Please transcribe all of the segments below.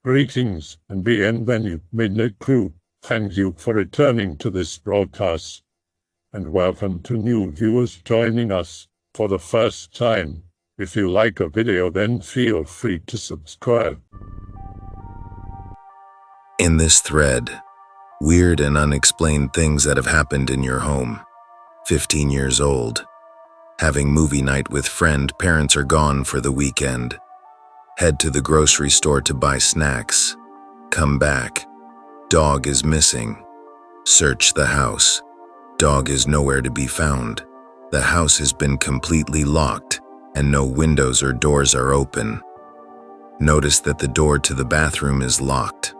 Greetings and bienvenue, Midnight Crew. Thank you for returning to this broadcast, and welcome to new viewers joining us for the first time. If you like a video, then feel free to subscribe. In this thread, weird and unexplained things that have happened in your home. 15 years old. Having movie night with friend, parents are gone for the weekend. Head to the grocery store to buy snacks. Come back. Dog is missing. Search the house. Dog is nowhere to be found. The house has been completely locked, and no windows or doors are open. Notice that the door to the bathroom is locked.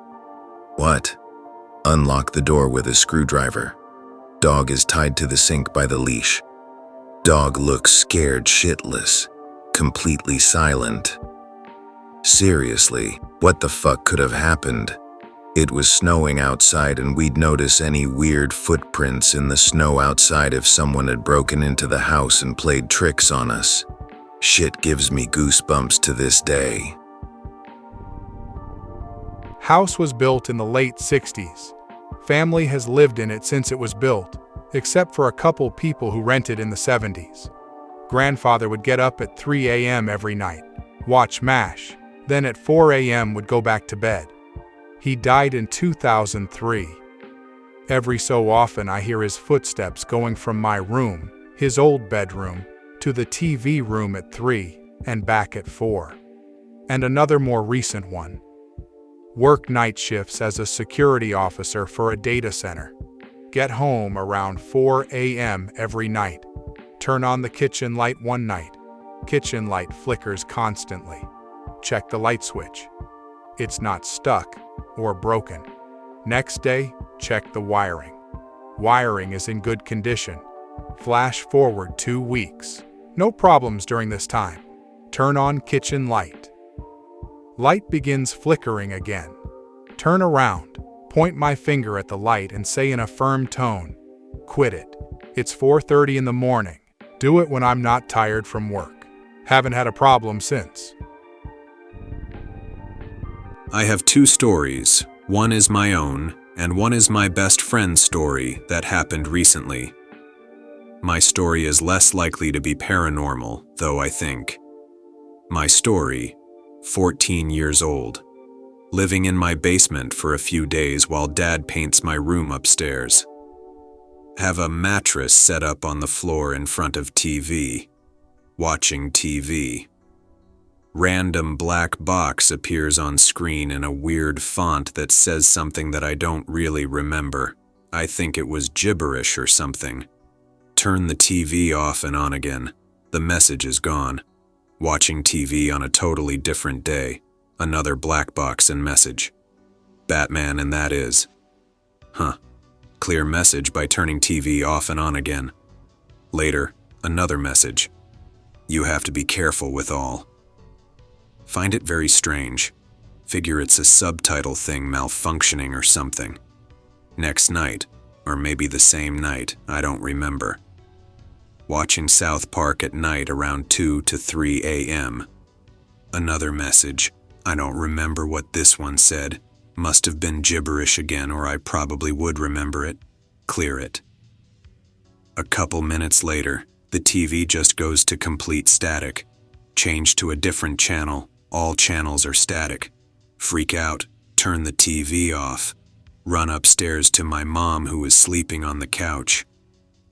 What? Unlock the door with a screwdriver. Dog is tied to the sink by the leash. Dog looks scared shitless, completely silent. Seriously, what the fuck could have happened? It was snowing outside, and we'd notice any weird footprints in the snow outside if someone had broken into the house and played tricks on us. Shit gives me goosebumps to this day. House was built in the late 60s. Family has lived in it since it was built, except for a couple people who rented in the 70s. Grandfather would get up at 3 a.m. every night, watch MASH, then at 4 a.m. would go back to bed. He died in 2003. Every so often I hear his footsteps going from my room, his old bedroom, to the TV room at 3 and back at 4. And another more recent one. Work night shifts as a security officer for a data center. Get home around 4 a.m. every night. Turn on the kitchen light one night. Kitchen light flickers constantly. Check the light switch. It's not stuck or broken. Next day, check the wiring. Wiring is in good condition. Flash forward 2 weeks. No problems during this time. Turn on kitchen light. Light begins flickering again. Turn around, point my finger at the light and say in a firm tone, "Quit it. It's 4:30 in the morning. Do it when I'm not tired from work." Haven't had a problem since. I have 2 stories. One is my own, and one is my best friend's story that happened recently. My story is less likely to be paranormal, though I think. My story, 14 years old. Living in my basement for a few days while Dad paints my room upstairs. Have a mattress set up on the floor in front of TV. Watching TV. Random black box appears on screen in a weird font that says something that I don't really remember. I think it was gibberish or something. Turn the TV off and on again. The message is gone. Watching TV on a totally different day. Another black box and message. Batman, and that is. Clear message by turning TV off and on again. Later, another message. You have to be careful with all. Find it very strange. Figure it's a subtitle thing malfunctioning or something. Next night, or maybe the same night, I don't remember. Watching South Park at night around 2 to 3 a.m. Another message. I don't remember what this one said. Must have been gibberish again, or I probably would remember it. Clear it. A couple minutes later, the TV just goes to complete static. Change to a different channel. All channels are static. Freak out. Turn the TV off. Run upstairs to my mom, who is sleeping on the couch.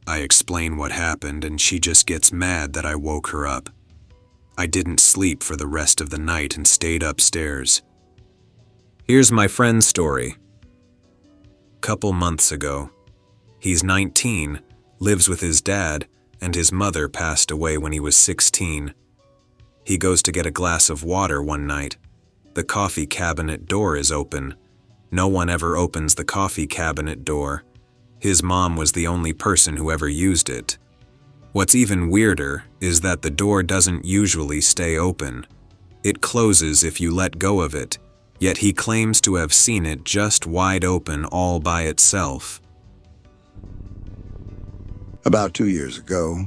I explain what happened, and she just gets mad that I woke her up. I didn't sleep for the rest of the night and stayed upstairs. Here's my friend's story. Couple months ago. He's 19, lives with his dad, and his mother passed away when he was 16. He goes to get a glass of water one night. The coffee cabinet door is open. No one ever opens the coffee cabinet door. His mom was the only person who ever used it. What's even weirder is that the door doesn't usually stay open. It closes if you let go of it, yet he claims to have seen it just wide open all by itself. About 2 years ago,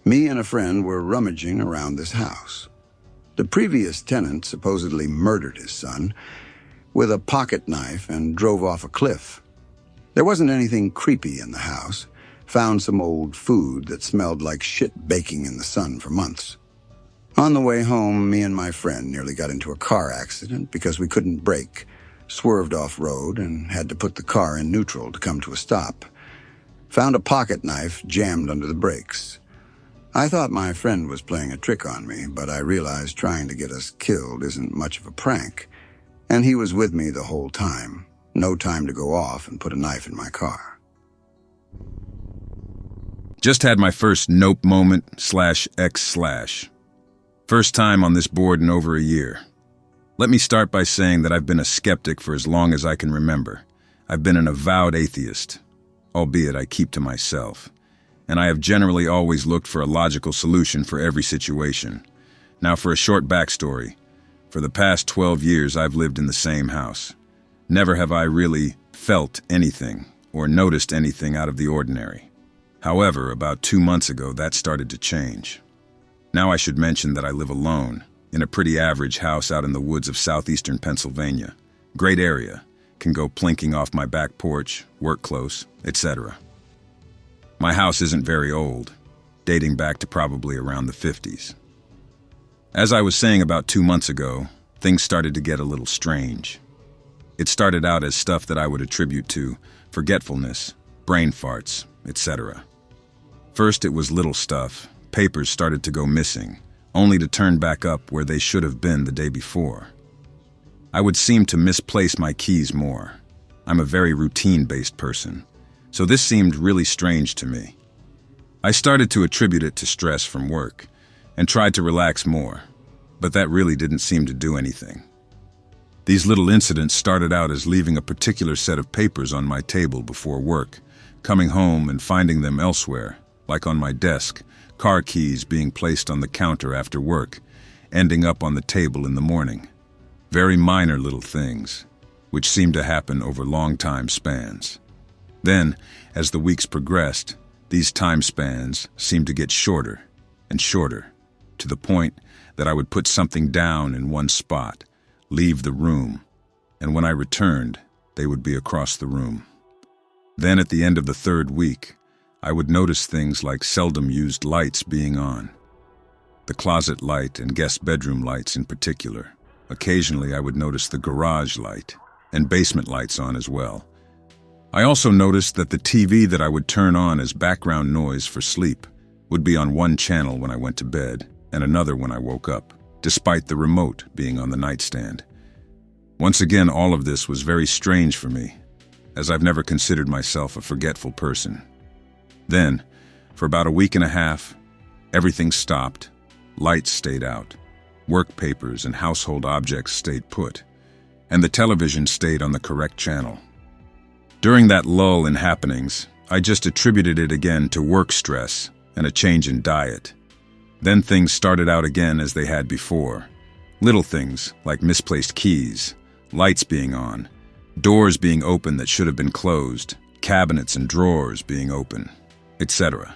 me and a friend were rummaging around this house. The previous tenant supposedly murdered his son, with a pocket knife and drove off a cliff. There wasn't anything creepy in the house. Found some old food that smelled like shit baking in the sun for months. On the way home, me and my friend nearly got into a car accident because we couldn't brake, swerved off-road, and had to put the car in neutral to come to a stop. Found a pocket knife jammed under the brakes. I thought my friend was playing a trick on me, but I realized trying to get us killed isn't much of a prank, and he was with me the whole time. No time to go off and put a knife in my car. Just had my first nope moment/X/. First time on this board in over a year. Let me start by saying that I've been a skeptic for as long as I can remember. I've been an avowed atheist, albeit I keep to myself. And I have generally always looked for a logical solution for every situation. Now for a short backstory. For the past 12 years I've lived in the same house. Never have I really felt anything or noticed anything out of the ordinary. However, about 2 months ago that started to change. Now I should mention that I live alone, in a pretty average house out in the woods of southeastern Pennsylvania. Great area, can go plinking off my back porch, work close, etc. My house isn't very old, dating back to probably around the 50s. As I was saying about 2 months ago, things started to get a little strange. It started out as stuff that I would attribute to forgetfulness, brain farts, etc. First it was little stuff. Papers started to go missing, only to turn back up where they should have been the day before. I would seem to misplace my keys more. I'm a very routine-based person, so this seemed really strange to me. I started to attribute it to stress from work, and tried to relax more, but that really didn't seem to do anything. These little incidents started out as leaving a particular set of papers on my table before work, coming home and finding them elsewhere, like on my desk, car keys being placed on the counter after work, ending up on the table in the morning. Very minor little things, which seemed to happen over long time spans. Then, as the weeks progressed, these time spans seemed to get shorter and shorter, to the point that I would put something down in one spot, leave the room, and when I returned, they would be across the room. Then at the end of the third week, I would notice things like seldom used lights being on. The closet light and guest bedroom lights in particular. Occasionally I would notice the garage light and basement lights on as well. I also noticed that the TV that I would turn on as background noise for sleep would be on one channel when I went to bed and another when I woke up, despite the remote being on the nightstand. Once again, all of this was very strange for me, as I've never considered myself a forgetful person. Then, for about a week and a half, everything stopped, lights stayed out, work papers and household objects stayed put, and the television stayed on the correct channel. During that lull in happenings, I just attributed it again to work stress and a change in diet. Then things started out again as they had before. Little things like misplaced keys, lights being on, doors being open that should have been closed, cabinets and drawers being open, etc.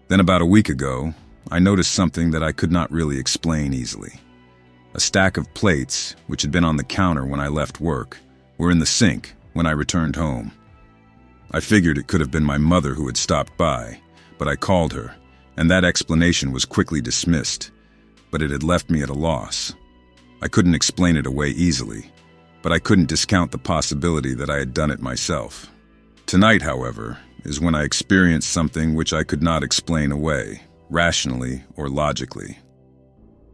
Then about a week ago, I noticed something that I could not really explain easily. A stack of plates, which had been on the counter when I left work, were in the sink when I returned home. I figured it could have been my mother who had stopped by, but I called her, and that explanation was quickly dismissed, but it had left me at a loss. I couldn't explain it away easily, but I couldn't discount the possibility that I had done it myself. Tonight, however, is when I experienced something which I could not explain away, rationally or logically.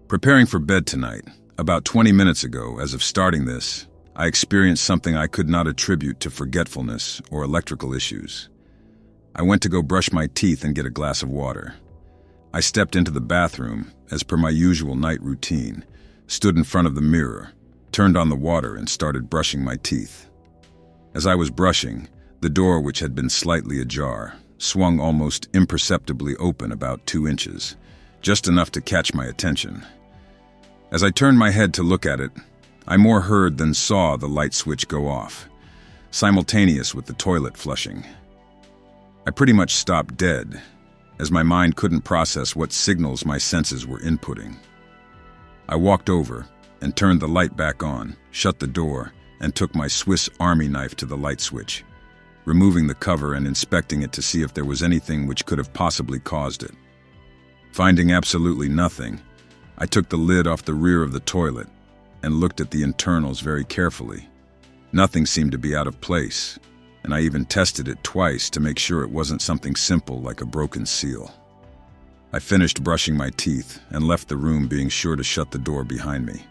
Preparing for bed tonight, about 20 minutes ago, as of starting this, I experienced something I could not attribute to forgetfulness or electrical issues. I went to go brush my teeth and get a glass of water. I stepped into the bathroom, as per my usual night routine, stood in front of the mirror, turned on the water and started brushing my teeth. As I was brushing, the door, which had been slightly ajar, swung almost imperceptibly open about 2 inches, just enough to catch my attention. As I turned my head to look at it, I more heard than saw the light switch go off, simultaneous with the toilet flushing. I pretty much stopped dead, as my mind couldn't process what signals my senses were inputting. I walked over and turned the light back on, shut the door, and took my Swiss Army knife to the light switch, removing the cover and inspecting it to see if there was anything which could have possibly caused it. Finding absolutely nothing, I took the lid off the rear of the toilet and looked at the internals very carefully. Nothing seemed to be out of place, and I even tested it twice to make sure it wasn't something simple like a broken seal. I finished brushing my teeth and left the room, being sure to shut the door behind me.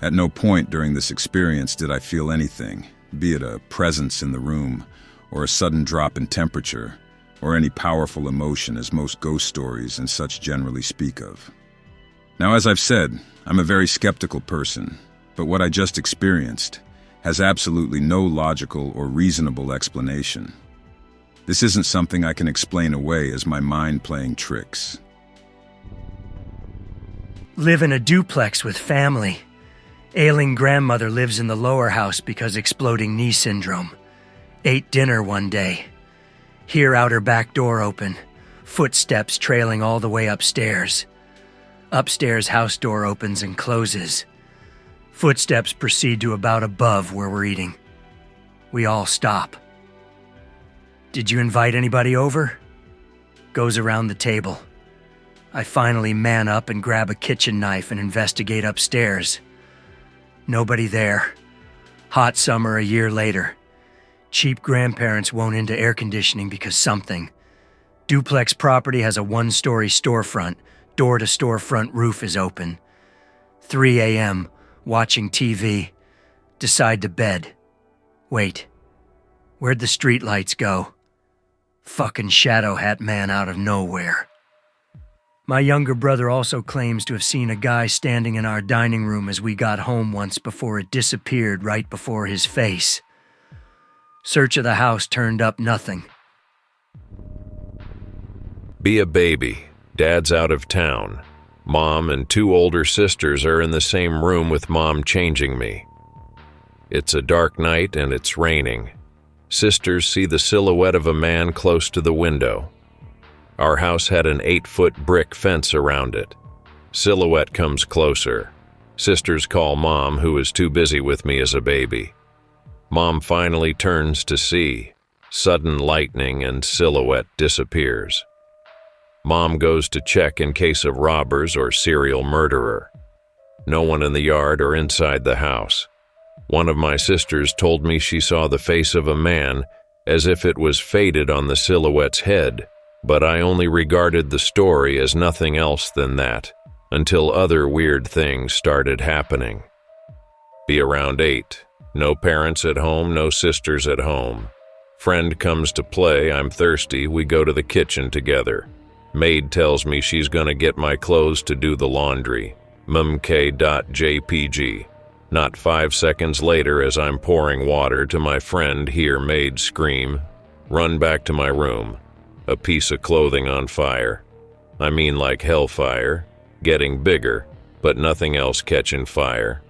At no point during this experience did I feel anything, be it a presence in the room, or a sudden drop in temperature, or any powerful emotion as most ghost stories and such generally speak of. Now, as I've said, I'm a very skeptical person, but what I just experienced has absolutely no logical or reasonable explanation. This isn't something I can explain away as my mind playing tricks. Live in a duplex with family. Ailing grandmother lives in the lower house because exploding knee syndrome. Ate dinner one day. Hear outer back door open. Footsteps trailing all the way upstairs. Upstairs house door opens and closes. Footsteps proceed to about above where we're eating. We all stop. Did you invite anybody over? Goes around the table. I finally man up and grab a kitchen knife and investigate upstairs. Nobody there. Hot summer a year later. Cheap grandparents won't into air conditioning because something. Duplex property has a one-story storefront. Door-to-storefront roof is open. 3 a.m., watching TV. Decide to bed. Wait. Where'd the streetlights go? Fucking shadow hat man out of nowhere. My younger brother also claims to have seen a guy standing in our dining room as we got home once before it disappeared right before his face. Search of the house turned up nothing. Be a baby. Dad's out of town. Mom and 2 older sisters are in the same room with Mom changing me. It's a dark night and it's raining. Sisters see the silhouette of a man close to the window. Our house had an 8-foot brick fence around it. Silhouette comes closer. Sisters call Mom, who is too busy with me as a baby. Mom finally turns to see. Sudden lightning and silhouette disappears. Mom goes to check in case of robbers or serial murderer. No one in the yard or inside the house. One of my sisters told me she saw the face of a man as if it was faded on the silhouette's head, but I only regarded the story as nothing else than that until other weird things started happening. Be around 8. No parents at home, no sisters at home. Friend comes to play, I'm thirsty, we go to the kitchen together. Maid tells me she's gonna get my clothes to do the laundry. mmk.jpg. Not 5 seconds later, as I'm pouring water to my friend, hear maid scream. Run back to my room. A piece of clothing on fire. I mean like hellfire. Getting bigger, but nothing else catching fire.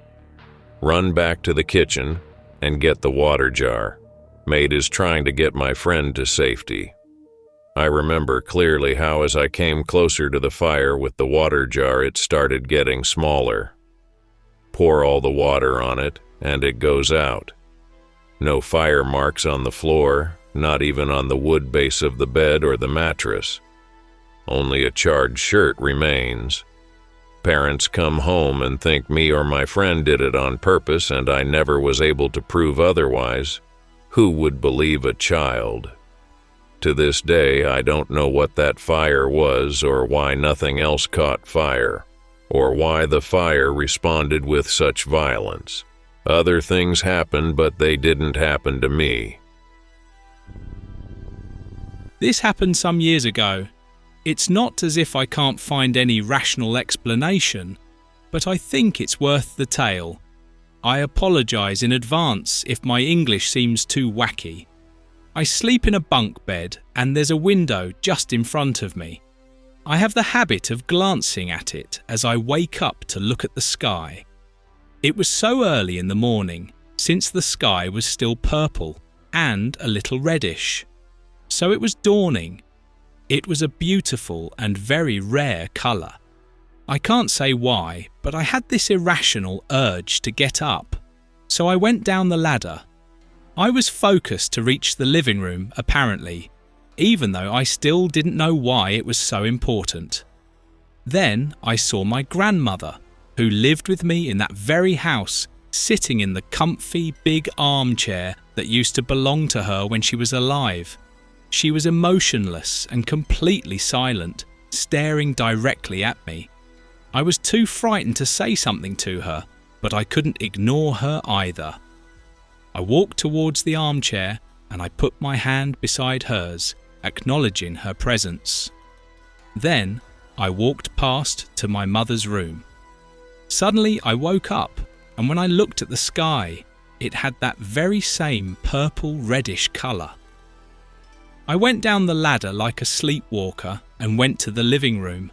Run back to the kitchen and get the water jar. Maid is trying to get my friend to safety. I remember clearly how as I came closer to the fire with the water jar, it started getting smaller. Pour all the water on it, and it goes out. No fire marks on the floor, not even on the wood base of the bed or the mattress. Only a charred shirt remains. Parents come home and think me or my friend did it on purpose, and I never was able to prove otherwise. Who would believe a child? To this day, I don't know what that fire was or why nothing else caught fire, or why the fire responded with such violence. Other things happened, but they didn't happen to me. This happened some years ago. It's not as if I can't find any rational explanation, but I think it's worth the tale. I apologise in advance if my English seems too wacky. I sleep in a bunk bed and there's a window just in front of me. I have the habit of glancing at it as I wake up to look at the sky. It was so early in the morning, since the sky was still purple and a little reddish. So it was dawning. It was a beautiful and very rare colour. I can't say why, but I had this irrational urge to get up. so I went down the ladder. I was focused to reach the living room, apparently, even though I still didn't know why it was so important. Then I saw my grandmother, who lived with me in that very house, sitting in the comfy big armchair that used to belong to her when she was alive. She was emotionless and completely silent, staring directly at me. I was too frightened to say something to her, but I couldn't ignore her either. I walked towards the armchair and I put my hand beside hers, acknowledging her presence. Then I walked past to my mother's room. Suddenly I woke up, and when I looked at the sky, it had that very same purple-reddish colour. I went down the ladder like a sleepwalker and went to the living room.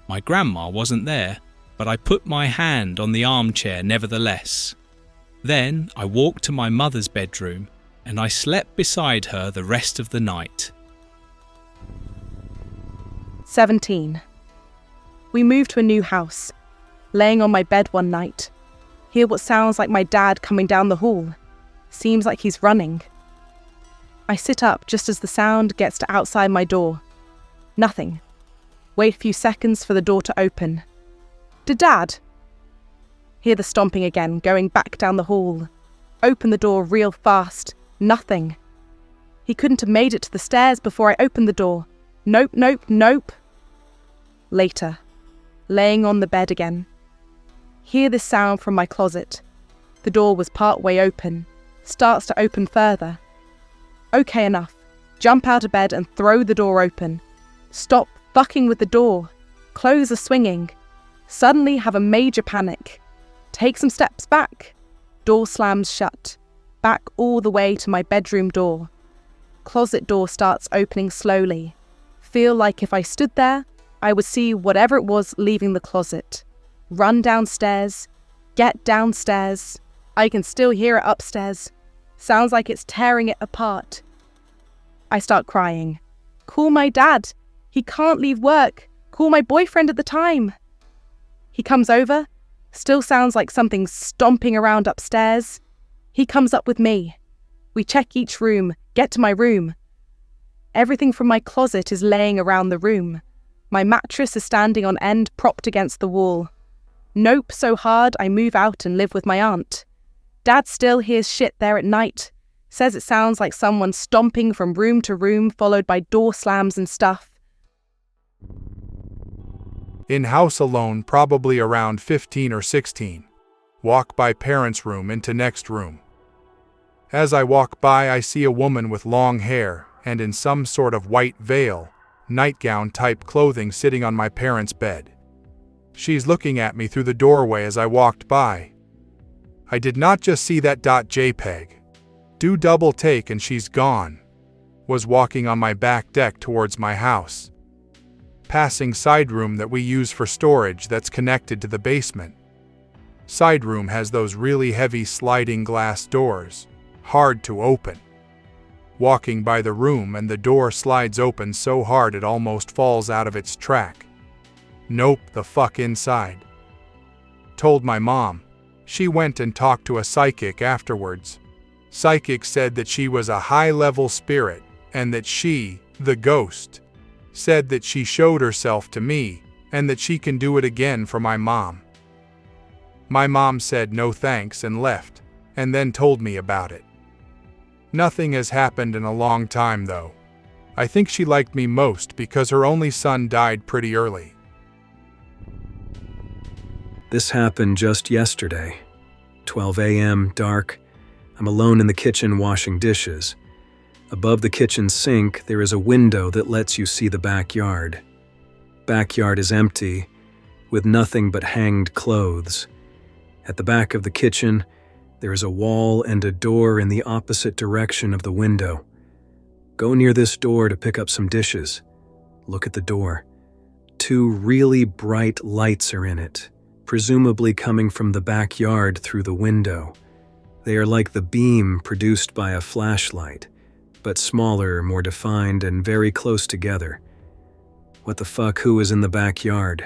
My grandma wasn't there, but I put my hand on the armchair nevertheless. Then I walked to my mother's bedroom and I slept beside her the rest of the night. 17. We moved to a new house. Laying on my bed one night, hear what sounds like my dad coming down the hall. Seems like he's running. I sit up just as the sound gets to outside my door. Nothing. Wait a few seconds for the door to open. Dad? Hear the stomping again, going back down the hall. Open the door real fast. Nothing. He couldn't have made it to the stairs before I opened the door. Nope. Later. Laying on the bed again. Hear this sound from my closet. The door was part way open. Starts to open further. Okay enough. Jump out of bed and throw the door open. Stop fucking with the door. Clothes are swinging. Suddenly have a major panic. Take some steps back. Door slams shut. Back all the way to my bedroom door. Closet door starts opening slowly. Feel like if I stood there, I would see whatever it was leaving the closet. Run downstairs. Get downstairs. I can still hear it upstairs. Sounds like it's tearing it apart. I start crying. Call my dad. He can't leave work. Call my boyfriend at the time. He comes over. Still sounds like something's stomping around upstairs. He comes up with me. We check each room, get to my room. Everything from my closet is laying around the room. My mattress is standing on end, propped against the wall. Nope so hard I move out and live with my aunt. Dad still hears shit there at night. Says it sounds like someone stomping from room to room, followed by door slams and stuff. In house alone, probably around 15 or 16. Walk by parents' room into next room. As I walk by, I see a woman with long hair and in some sort of white veil, nightgown type clothing sitting on my parents' bed. She's looking at me through the doorway as I walked by. I did not just see that .jpg. Do double take and she's gone. Was walking on my back deck towards my house. Passing side room that we use for storage that's connected to the basement. Side room has those really heavy sliding glass doors, hard to open. Walking by the room and the door slides open so hard it almost falls out of its track. Nope, the fuck inside. Told my mom. She went and talked to a psychic afterwards. Psychic said that she was a high-level spirit and that she, the ghost, said that she showed herself to me and that she can do it again for my mom. My mom said no thanks and left, and then told me about it. Nothing has happened in a long time though. I think she liked me most because her only son died pretty early. This happened just yesterday. 12 a.m., dark. I'm alone in the kitchen washing dishes. Above the kitchen sink, there is a window that lets you see the backyard. Backyard is empty, with nothing but hanged clothes. At the back of the kitchen, there is a wall and a door in the opposite direction of the window. Go near this door to pick up some dishes. Look at the door. 2 really bright lights are in it, presumably coming from the backyard through the window. They are like the beam produced by a flashlight, but smaller, more defined, and very close together. What the fuck, who is in the backyard?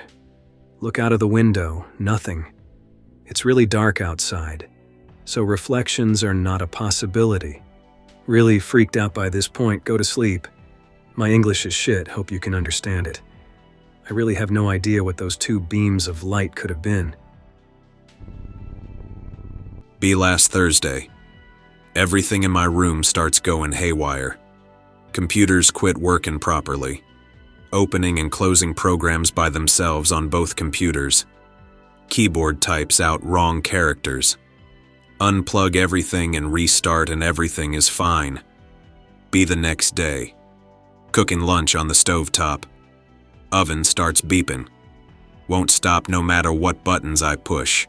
Look out of the window, nothing. It's really dark outside. so reflections are not a possibility. Really freaked out by this point, go to sleep. My English is shit, hope you can understand it. I really have no idea what those two beams of light could have been. Be last Thursday. Everything in my room starts going haywire. Computers quit working properly. Opening and closing programs by themselves on both computers. Keyboard types out wrong characters. Unplug everything and restart and everything is fine. Be the next day. Cooking lunch on the stovetop. Oven starts beeping. Won't stop no matter what buttons I push.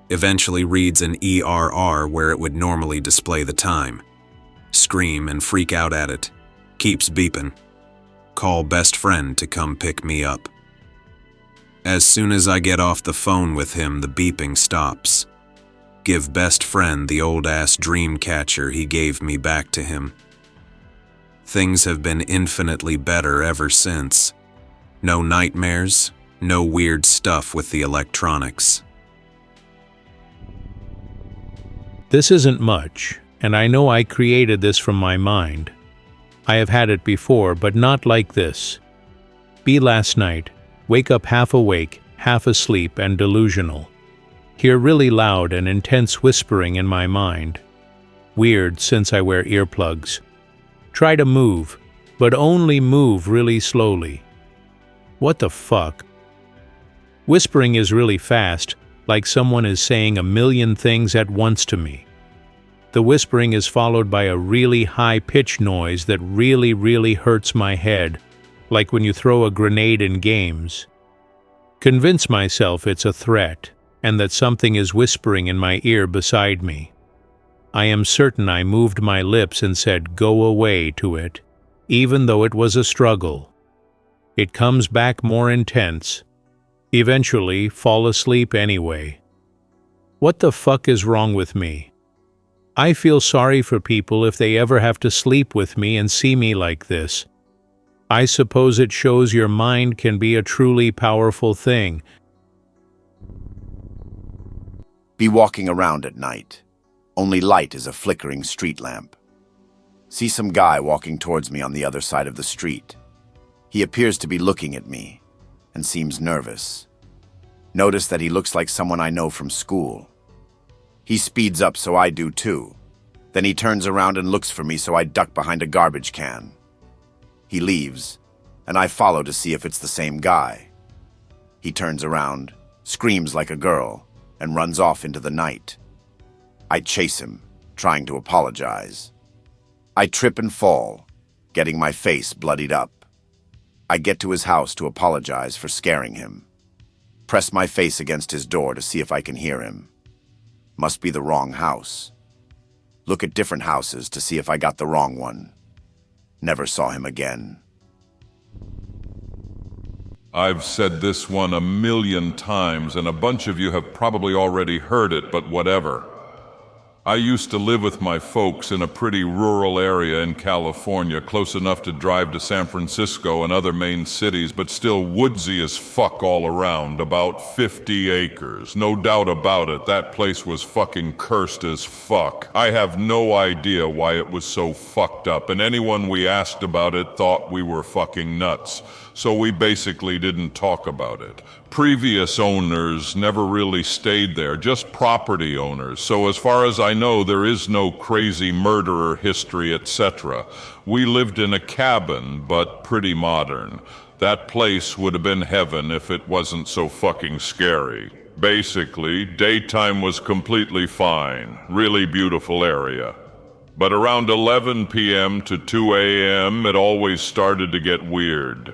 Eventually reads an ERR where it would normally display the time. Scream and freak out at it. Keeps beeping. Call best friend to come pick me up. As soon as I get off the phone with him, the beeping stops. Give best friend the old-ass dream catcher he gave me back to him. Things have been infinitely better ever since. No nightmares, no weird stuff with the electronics. This isn't much, and I know I created this from my mind. I have had it before, but not like this. Be last night, wake up half awake, half asleep, and delusional. Hear really loud and intense whispering in my mind. Weird since I wear earplugs. Try to move, but only move really slowly. What the fuck? Whispering is really fast, like someone is saying a million things at once to me. The whispering is followed by a really high-pitched noise that really hurts my head, like when you throw a grenade in games. Convince myself it's a threat, and that something is whispering in my ear beside me. I am certain I moved my lips and said "go away" to it, even though it was a struggle. It comes back more intense. Eventually, fall asleep anyway. What the fuck is wrong with me? I feel sorry for people if they ever have to sleep with me and see me like this. I suppose it shows your mind can be a truly powerful thing. Be walking around at night. Only light is a flickering street lamp. See some guy walking towards me on the other side of the street. He appears to be looking at me and seems nervous. Notice that he looks like someone I know from school. He speeds up, so I do too. Then he turns around and looks for me, so I duck behind a garbage can. He leaves, and I follow to see if it's the same guy. He turns around, screams like a girl, and runs off into the night. I chase him, trying to apologize. I trip and fall, getting my face bloodied up. I get to his house to apologize for scaring him. Press my face against his door to see if I can hear him. Must be the wrong house. Look at different houses to see if I got the wrong one. Never saw him again. I've said this one 1,000,000 times, and a bunch of you have probably already heard it, but whatever. I used to live with my folks in a pretty rural area in California, close enough to drive to San Francisco and other main cities, but still woodsy as fuck all around, about 50 acres. No doubt about it, that place was fucking cursed as fuck. I have no idea why it was so fucked up, and anyone we asked about it thought we were fucking nuts. So we basically didn't talk about it. Previous owners never really stayed there, just property owners. So as far as I know, there is no crazy murderer history, etc. We lived in a cabin, but pretty modern. That place would have been heaven if it wasn't so fucking scary. Basically, daytime was completely fine. Really beautiful area. But around 11 p.m. to 2 a.m., it always started to get weird.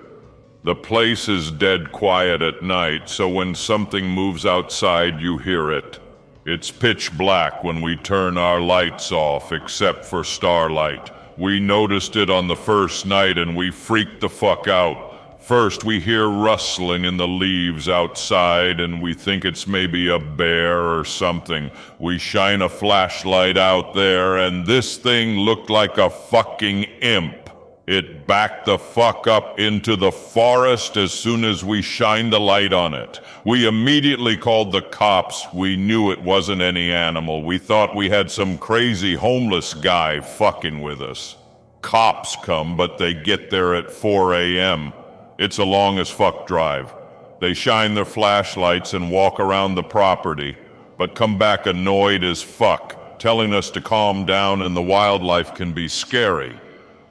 The place is dead quiet at night, so when something moves outside, you hear it. It's pitch black when we turn our lights off, except for starlight. We noticed it on the first night and we freaked the fuck out. First, we hear rustling in the leaves outside and we think it's maybe a bear or something. We shine a flashlight out there and this thing looked like a fucking imp. It backed the fuck up into the forest as soon as we shined a light on it. We immediately called the cops. We knew it wasn't any animal. We thought we had some crazy homeless guy fucking with us. Cops come, but they get there at 4 a.m. It's a long as fuck drive. They shine their flashlights and walk around the property, but come back annoyed as fuck, telling us to calm down and the wildlife can be scary.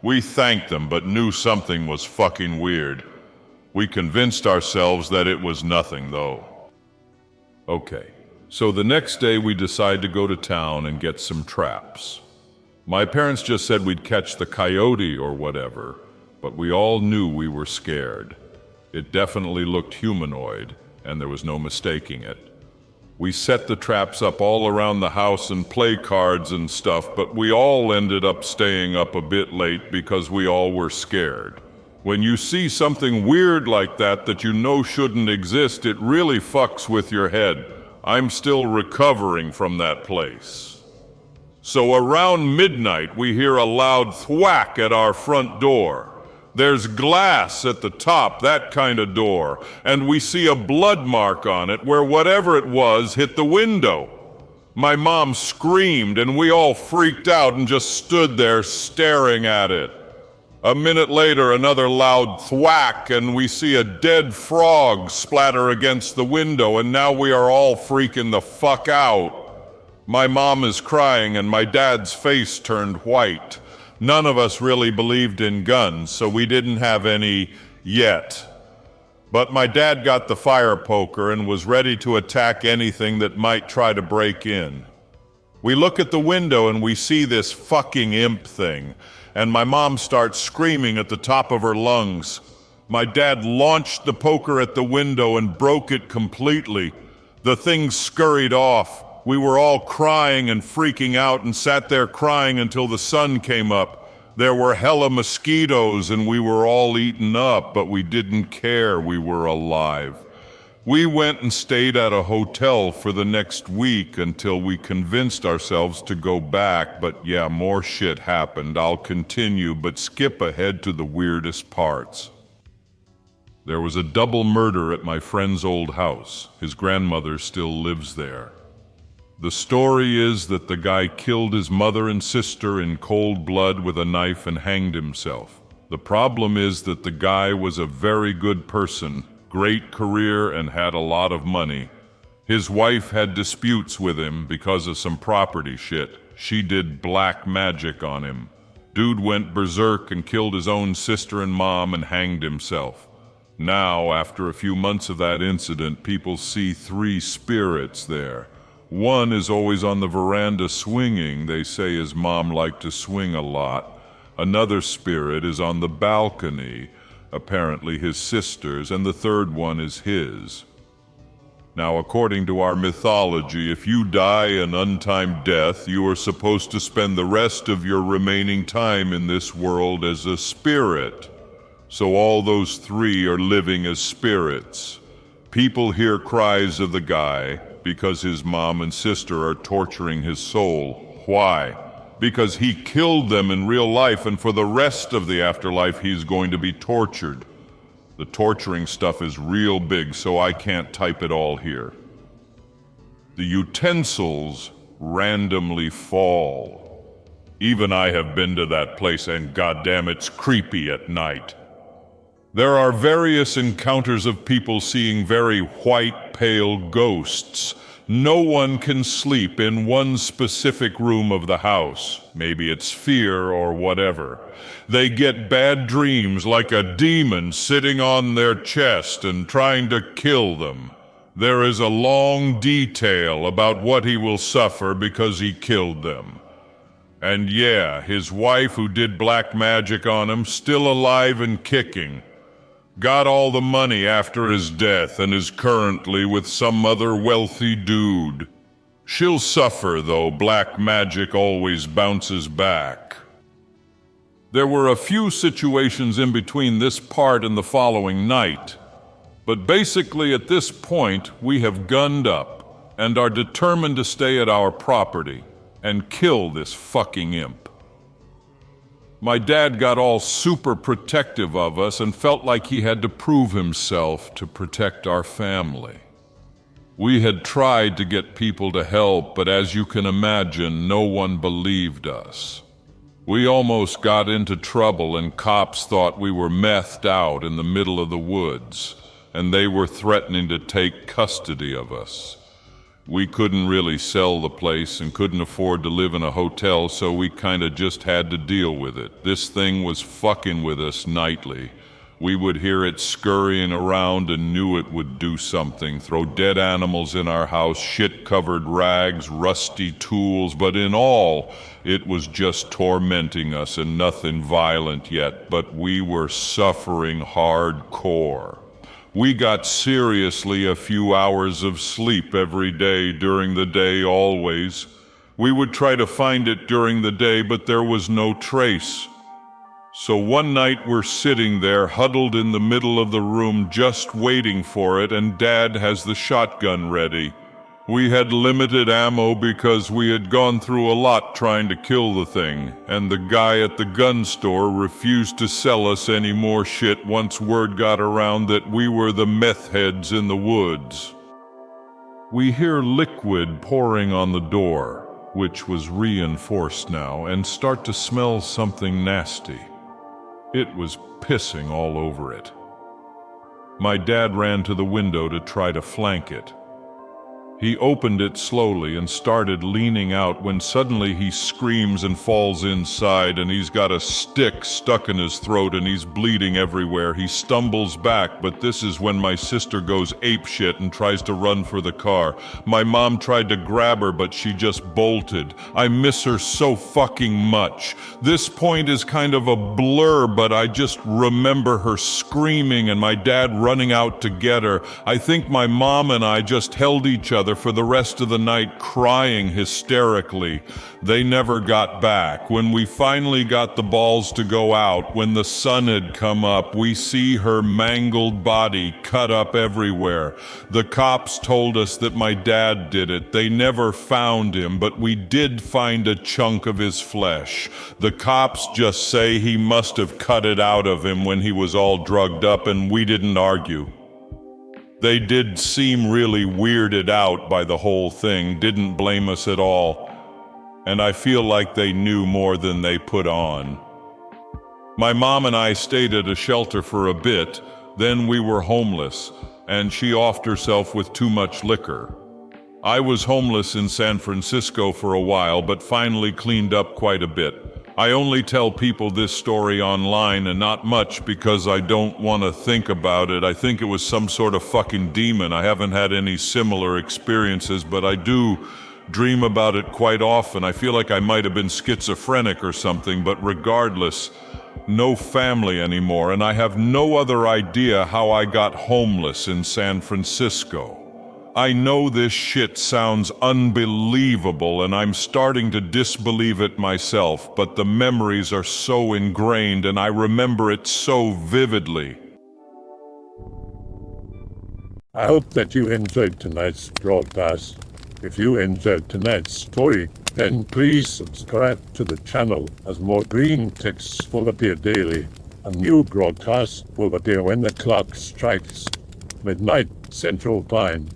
We thanked them, but knew something was fucking weird. We convinced ourselves that it was nothing, though. Okay, so the next day we decide to go to town and get some traps. My parents just said we'd catch the coyote or whatever, but we all knew we were scared. It definitely looked humanoid, and there was no mistaking it. We set the traps up all around the house and play cards and stuff, but we all ended up staying up a bit late because we all were scared. When you see something weird like that you know shouldn't exist, it really fucks with your head. I'm still recovering from that place. So around midnight, we hear a loud thwack at our front door. There's glass at the top, that kind of door, and we see a blood mark on it where whatever it was hit the window. My mom screamed and we all freaked out and just stood there staring at it. A minute later, another loud thwack and we see a dead frog splatter against the window, and now we are all freaking the fuck out. My mom is crying and my dad's face turned white. None of us really believed in guns, so we didn't have any yet. But my dad got the fire poker and was ready to attack anything that might try to break in. We look at the window and we see this fucking imp thing, and my mom starts screaming at the top of her lungs. My dad launched the poker at the window and broke it completely. The thing scurried off. We were all crying and freaking out and sat there crying until the sun came up. There were hella mosquitoes and we were all eaten up, but we didn't care. We were alive. We went and stayed at a hotel for the next week until we convinced ourselves to go back, but yeah, more shit happened. I'll continue, but skip ahead to the weirdest parts. There was a double murder at my friend's old house. His grandmother still lives there. The story is that the guy killed his mother and sister in cold blood with a knife and hanged himself. The problem is that the guy was a very good person, great career, and had a lot of money. His wife had disputes with him because of some property shit. She did black magic on him. Dude went berserk and killed his own sister and mom and hanged himself. Now, after a few months of that incident, people see 3 spirits there. One is always on the veranda swinging. They say his mom liked to swing a lot. Another spirit is on the balcony, apparently his sister's, and the third one is his. Now, according to our mythology, if you die an untimed death, you are supposed to spend the rest of your remaining time in this world as a spirit. So all those 3 are living as spirits. People hear cries of the guy because his mom and sister are torturing his soul. Why? Because he killed them in real life, and for the rest of the afterlife he's going to be tortured. The torturing stuff is real big, so I can't type it all here. The utensils randomly fall. Even I have been to that place, and goddamn, it's creepy at night. There are various encounters of people seeing very white, pale ghosts. No one can sleep in one specific room of the house. Maybe it's fear or whatever. They get bad dreams like a demon sitting on their chest and trying to kill them. There is a long detail about what he will suffer because he killed them. And yeah, his wife who did black magic on him, still alive and kicking. Got all the money after his death and is currently with some other wealthy dude. She'll suffer, though black magic always bounces back. There were a few situations in between this part and the following night, but basically at this point we have gunned up and are determined to stay at our property and kill this fucking imp. My dad got all super protective of us and felt like he had to prove himself to protect our family. We had tried to get people to help, but as you can imagine, no one believed us. We almost got into trouble and cops thought we were methed out in the middle of the woods, and they were threatening to take custody of us. We couldn't really sell the place and couldn't afford to live in a hotel, so we kinda just had to deal with it. This thing was fucking with us nightly. We would hear it scurrying around and knew it would do something, throw dead animals in our house, shit-covered rags, rusty tools, but in all, it was just tormenting us and nothing violent yet, but we were suffering hardcore. We got seriously a few hours of sleep every day during the day always. We would try to find it during the day, but there was no trace. So one night we're sitting there huddled in the middle of the room just waiting for it, and Dad has the shotgun ready. We had limited ammo because we had gone through a lot trying to kill the thing, and the guy at the gun store refused to sell us any more shit once word got around that we were the Methheads in the woods. We hear liquid pouring on the door, which was reinforced now, and start to smell something nasty. It was pissing all over it. My dad ran to the window to try to flank it. He opened it slowly and started leaning out when suddenly he screams and falls inside, and he's got a stick stuck in his throat and he's bleeding everywhere. He stumbles back, but this is when my sister goes apeshit and tries to run for the car. My mom tried to grab her, but she just bolted. I miss her so fucking much. This point is kind of a blur, but I just remember her screaming and my dad running out to get her. I think my mom and I just held each other for the rest of the night, crying hysterically. They never got back. When we finally got the balls to go out, when the sun had come up, we see her mangled body cut up everywhere. The cops told us that my dad did it. They never found him, but we did find a chunk of his flesh. The cops just say he must have cut it out of him when he was all drugged up, and we didn't argue. They did seem really weirded out by the whole thing, didn't blame us at all, and I feel like they knew more than they put on. My mom and I stayed at a shelter for a bit, then we were homeless, and she offed herself with too much liquor. I was homeless in San Francisco for a while, but finally cleaned up quite a bit. I only tell people this story online and not much because I don't want to think about it. I think it was some sort of fucking demon. I haven't had any similar experiences, but I do dream about it quite often. I feel like I might have been schizophrenic or something, but regardless, no family anymore, and I have no other idea how I got homeless in San Francisco. I know this shit sounds unbelievable and I'm starting to disbelieve it myself, but the memories are so ingrained and I remember it so vividly. I hope that you enjoyed tonight's broadcast. If you enjoyed tonight's story, then please subscribe to the channel as more Greentext will appear daily. A new broadcast will appear when the clock strikes midnight Central Time.